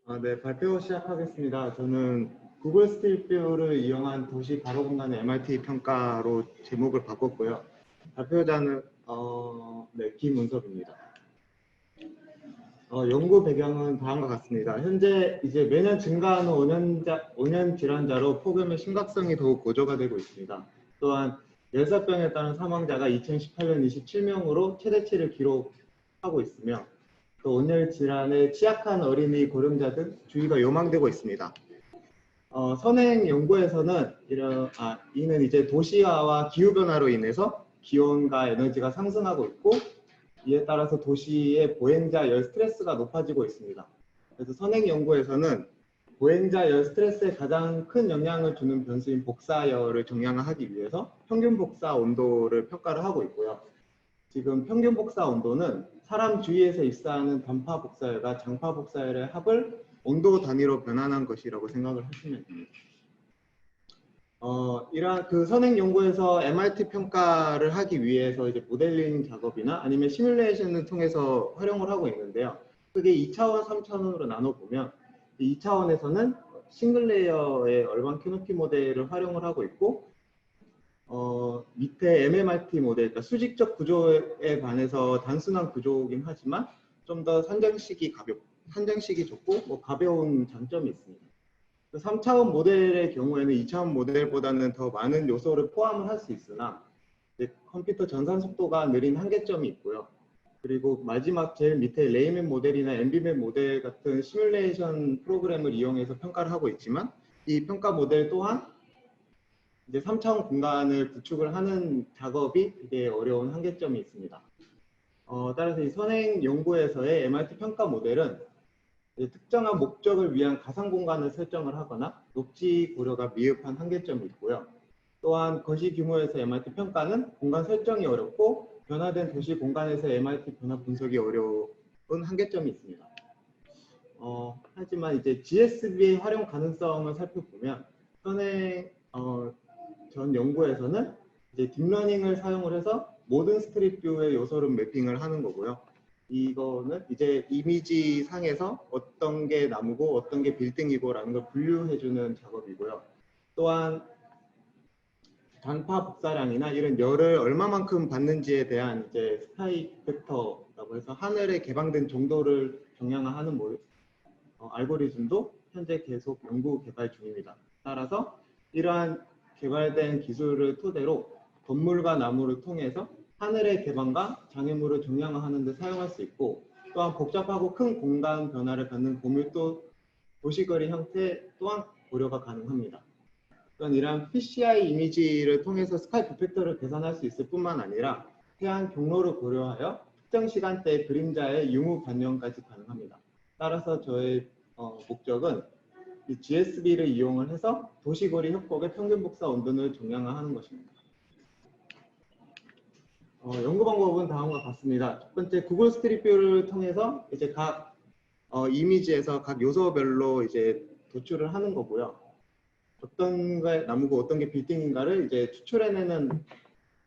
네, 발표 시작하겠습니다. 저는 구글 스트리트뷰를 이용한 도시 가로 공간의 MRT 평가로 제목을 바꿨고요. 발표자는 네, 김은섭입니다. 연구 배경은 다음과 같습니다. 현재 이제 매년 증가하는 5년 질환자로 폭염의 심각성이 더욱 고조가 되고 있습니다. 또한 열사병에 따른 사망자가 2018년 27명으로 최대치를 기록하고 있으며 또 온열 질환에 취약한 어린이, 고령자 등 주의가 요망되고 있습니다. 선행 연구에서는 이는 이제 도시화와 기후 변화로 인해서 기온과 에너지가 상승하고 있고 이에 따라서 도시의 보행자 열 스트레스가 높아지고 있습니다. 그래서 선행 연구에서는 보행자 열 스트레스에 가장 큰 영향을 주는 변수인 복사열을 정량하기 위해서 평균 복사 온도를 평가를 하고 있고요. 지금 평균 복사 온도는 사람 주위에서 입사하는 단파 복사열과 장파 복사열의 합을 온도 단위로 변환한 것이라고 생각을 하시면 됩니다. 이러한 그 선행 연구에서 MRT 평가를 하기 위해서 이제 모델링 작업이나 아니면 시뮬레이션을 통해서 활용을 하고 있는데요. 크게 2차원, 3차원으로 나눠보면 2차원에서는 싱글 레이어의 얼반 캐노피 모델을 활용을 하고 있고 밑에 MMRT 모델, 그러니까 수직적 구조에 반해서 단순한 구조이긴 하지만 좀 더 산정식이 좋고 뭐 가벼운 장점이 있습니다. 3차원 모델의 경우에는 2차원 모델보다는 더 많은 요소를 포함을 할 수 있으나 컴퓨터 전산 속도가 느린 한계점이 있고요. 그리고 마지막 제일 밑에 레이맨 모델이나 엠비맨 모델 같은 시뮬레이션 프로그램을 이용해서 평가를 하고 있지만 이 평가 모델 또한 이제 3차원 공간을 구축을 하는 작업이 되게 어려운 한계점이 있습니다. 따라서 이 선행 연구에서의 MRT 평가 모델은 특정한 목적을 위한 가상 공간을 설정을 하거나 녹지 고려가 미흡한 한계점이 있고요. 또한 거시 규모에서 MRT 평가는 공간 설정이 어렵고 변화된 도시 공간에서 MRT 변화 분석이 어려운 한계점이 있습니다. 하지만 이제 GSB의 활용 가능성을 살펴보면 선행 전 연구에서는 이제 딥러닝을 사용을 해서 모든 스트릿뷰의 요소를 매핑을 하는 거고요. 이거는 이제 이미지 상에서 어떤 게 나무고 어떤 게 빌딩이고 라는 걸 분류해주는 작업이고요. 또한 단파 복사량이나 이런 열을 얼마만큼 받는지에 대한 이제 스카이 팩터라고 해서 하늘에 개방된 정도를 정량화하는 알고리즘도 현재 계속 연구 개발 중입니다. 따라서 이러한 개발된 기술을 토대로 건물과 나무를 통해서 하늘의 개방과 장애물을 정량화하는 데 사용할 수 있고 또한 복잡하고 큰 공간 변화를 갖는 고밀도 도시거리 형태 또한 고려가 가능합니다. 또한 이러한 PCI 이미지를 통해서 스카이 뷰팩터를 계산할 수 있을 뿐만 아니라 해안 경로를 고려하여 특정 시간대의 그림자의 유무 반영까지 가능합니다. 따라서 저의 목적은 이 GSB를 이용을 해서 도시거리 협곡의 평균 복사 온도를 정량화하는 것입니다. 연구 방법은 다음과 같습니다. 첫 번째, 구글 스트릿뷰를 통해서 이제 각 이미지에서 각 요소별로 이제 도출을 하는 거고요. 어떤 게 나무고 어떤 게 빌딩인가를 이제 추출해내는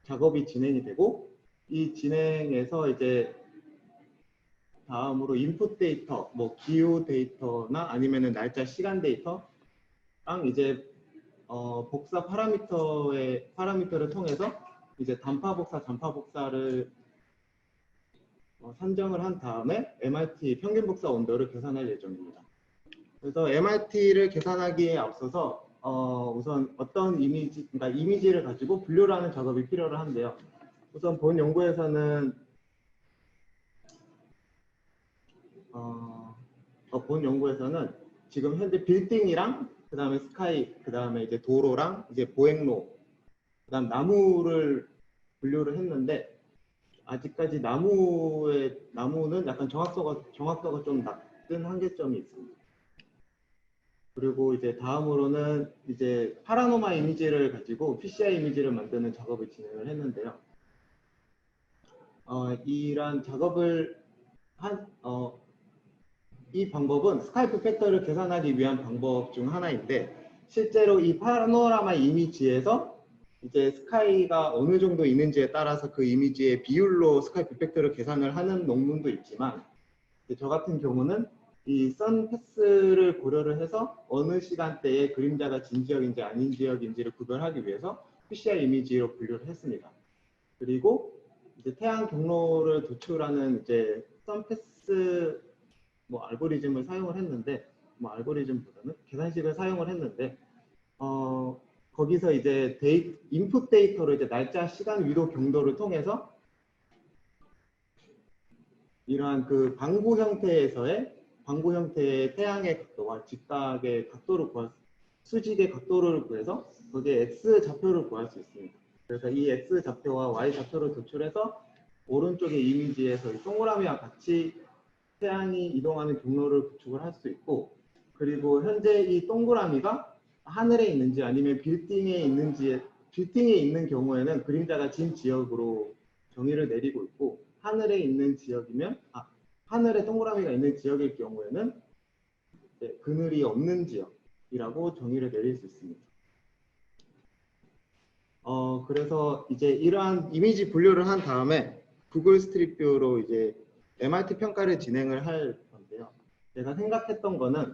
작업이 진행이 되고 이 진행에서 이제 다음으로 인풋 데이터, 뭐 기후 데이터나 아니면은 날짜, 시간 데이터랑 이제 복사 파라미터를 통해서 이제 단파 복사, 잔파 복사를 산정을 한 다음에 MRT 평균 복사 온도를 계산할 예정입니다. 그래서 MRT를 계산하기에 앞서서 우선 어떤 그러니까 이미지를 가지고 분류를 하는 작업이 필요를 한데요. 우선 본 연구에서는 지금 현재 빌딩이랑 그 다음에 스카이, 그 다음에 이제 도로랑 이제 보행로, 그 다음 나무를 분류를 했는데 아직까지 나무는 약간 정확도가 좀 낮은 한계점이 있습니다. 그리고 이제 다음으로는 이제 파라노마 이미지를 가지고 PCI 이미지를 만드는 작업을 진행을 했는데요. 이러한 작업을 이 방법은 스카이프 팩터를 계산하기 위한 방법 중 하나인데 실제로 이 파노라마 이미지에서 이제 스카이가 어느 정도 있는지에 따라서 그 이미지의 비율로 스카이프 팩터를 계산을 하는 논문도 있지만 저 같은 경우는 이 선패스를 고려를 해서 어느 시간대에 그림자가 진 지역인지 아닌 지역인지를 구별하기 위해서 PCR 이미지로 분류를 했습니다. 그리고 이제 태양 경로를 도출하는 이제 선패스 알고리즘을 사용을 했는데, 알고리즘보다는 계산식을 사용을 했는데, 거기서 이제 인풋 데이터로 이제 날짜, 시간, 위도, 경도를 통해서 이러한 그 방구 형태의 태양의 각도와 직각의 각도를 수직의 각도를 구해서 거기에 x 좌표를 구할 수 있습니다. 그래서 이 x 좌표와 y 좌표를 도출해서 오른쪽의 이미지에서 이 동그라미와 같이 태양이 이동하는 경로를 구축을 할 수 있고, 그리고 현재 이 동그라미가 하늘에 있는지 아니면 빌딩에 있는 경우에는 그림자가 진 지역으로 정의를 내리고 있고, 하늘에 있는 지역이면 하늘에 동그라미가 있는 지역일 경우에는 그늘이 없는 지역이라고 정의를 내릴 수 있습니다. 그래서 이제 이러한 이미지 분류를 한 다음에 구글 스트릿 뷰로 이제 MRT 평가를 진행을 할 건데요. 제가 생각했던 거는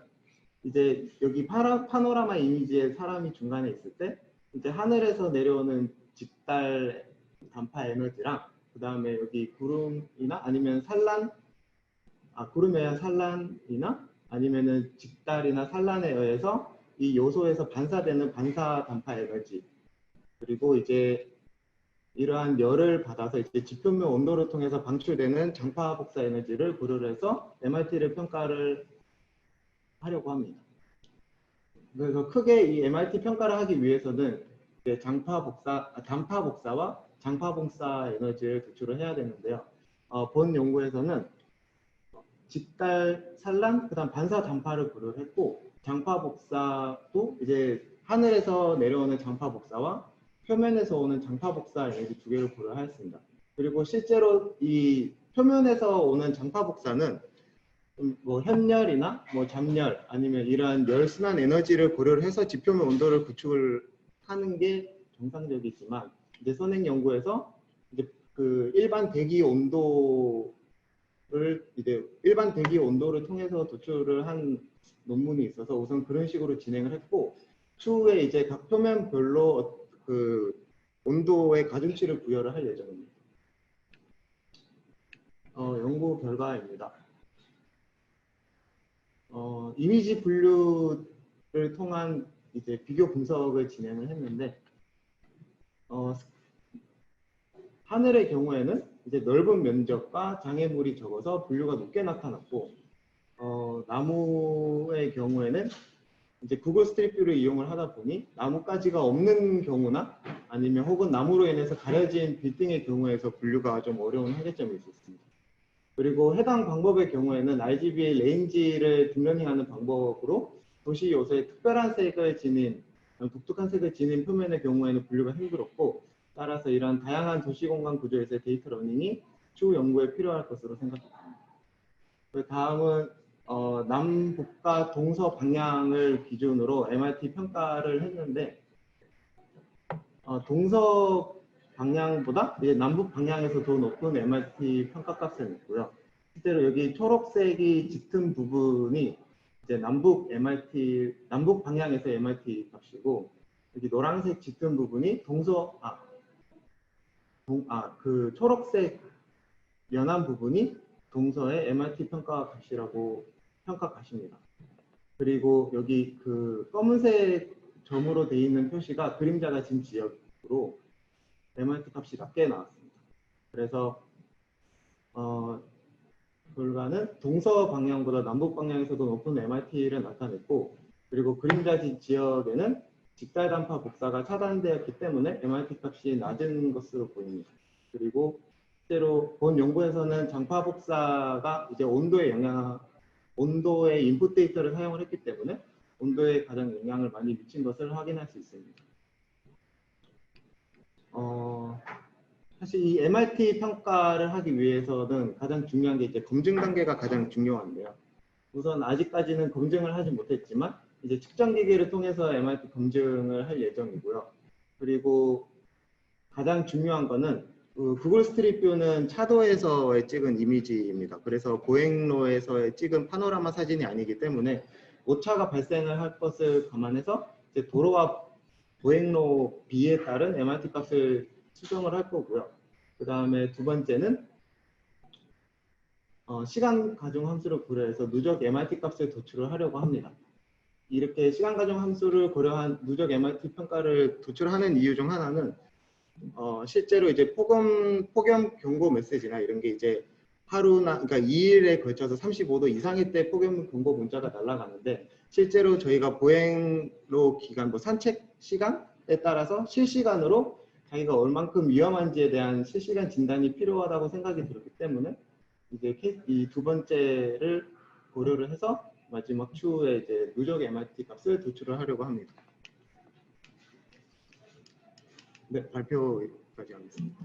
이제 여기 파노라마 이미지에 사람이 중간에 있을 때 이제 하늘에서 내려오는 직달 단파 에너지랑 그 다음에 여기 구름이나 아니면 구름에 의한 산란이나 아니면은 직달이나 산란에 의해서 이 요소에서 반사되는 반사 단파 에너지, 그리고 이제 이러한 열을 받아서 이제 지표면 온도를 통해서 방출되는 장파 복사 에너지를 고려를 해서 MRT를 평가를 하려고 합니다. 그래서 크게 이 MRT 평가를 하기 위해서는 이제 단파 복사와 장파 복사 에너지를 도출을 해야 되는데요. 본 연구에서는 직달, 산란, 그다음 반사 단파를 고려했고, 장파 복사도 이제 하늘에서 내려오는 장파 복사와 표면에서 오는 장파 복사 에너지 두 개를 고려하였습니다. 그리고 실제로 이 표면에서 오는 장파 복사는 현열이나 잡열 아니면 이러한 열순환 에너지를 고려를 해서 지표면 온도를 구축을 하는 게 정상적이지만, 이제 선행 연구에서 이제 그 일반 대기 온도를 통해서 도출을 한 논문이 있어서 우선 그런 식으로 진행을 했고, 추후에 이제 각 표면별로 그 온도의 가중치를 부여를 할 예정입니다. 연구 결과입니다. 이미지 분류를 통한 이제 비교 분석을 진행을 했는데, 하늘의 경우에는 이제 넓은 면적과 장애물이 적어서 분류가 높게 나타났고, 나무의 경우에는 이제 구글 스트릿 뷰를 이용을 하다 보니 나뭇가지가 없는 경우나 아니면 혹은 나무로 인해서 가려진 빌딩의 경우에서 분류가 좀 어려운 한계점이 있었습니다. 그리고 해당 방법의 경우에는 RGB의 레인지를 딥러닝하는 방법으로 도시 요소에 특별한 색을 지닌, 독특한 색을 지닌 표면의 경우에는 분류가 힘들었고, 따라서 이런 다양한 도시 공간 구조에서의 데이터 러닝이 추후 연구에 필요할 것으로 생각합니다. 그 다음은 남북과 동서 방향을 기준으로 MRT 평가를 했는데, 동서 방향보다 이제 남북 방향에서 더 높은 MRT 평가값을 냈고요. 실제로 여기 초록색이 짙은 부분이 이제 남북 방향에서 MRT 값이고, 여기 노란색 짙은 부분이 그 초록색 연한 부분이 동서의 MRT 평가 값입니다. 그리고 여기 그 검은색 점으로 되어 있는 표시가 그림자가 진 지역으로 MRT 값이 낮게 나왔습니다. 그래서 결과는 동서 방향보다 남북 방향에서도 높은 MRT를 나타냈고, 그리고 그림자 진 지역에는 직달 단파 복사가 차단되었기 때문에 MRT 값이 낮은 것으로 보입니다. 그리고 실제로 본 연구에서는 장파 복사가 이제 온도의 인풋 데이터를 사용을 했기 때문에 온도에 가장 영향을 많이 미친 것을 확인할 수 있습니다. 사실 이 MRT 평가를 하기 위해서는 가장 중요한 게 이제 검증 단계가 가장 중요한데요. 우선 아직까지는 검증을 하지 못했지만 이제 측정 기기를 통해서 MRT 검증을 할 예정이고요. 그리고 가장 중요한 거는 구글 스트릿 뷰는 차도에서 찍은 이미지입니다. 그래서 보행로에서 찍은 파노라마 사진이 아니기 때문에 오차가 발생을 할 것을 감안해서 이제 도로와 보행로 B에 따른 MRT 값을 수정을 할 거고요. 그 다음에 두 번째는 시간 가중 함수를 고려해서 누적 MRT 값을 도출을 하려고 합니다. 이렇게 시간 가중 함수를 고려한 누적 MRT 평가를 도출하는 이유 중 하나는 실제로 이제 폭염 경고 메시지나 이런 게 이제 하루나 그러니까 2일에 걸쳐서 35도 이상일 때 폭염 경고 문자가 날아가는데 실제로 저희가 보행로 기간 뭐 산책 시간에 따라서 실시간으로 자기가 얼만큼 위험한지에 대한 실시간 진단이 필요하다고 생각이 들었기 때문에 이제 이 두 번째를 고려를 해서 마지막 추후에 이제 누적 MRT 값을 도출을 하려고 합니다. 네, 발표까지 하겠습니다.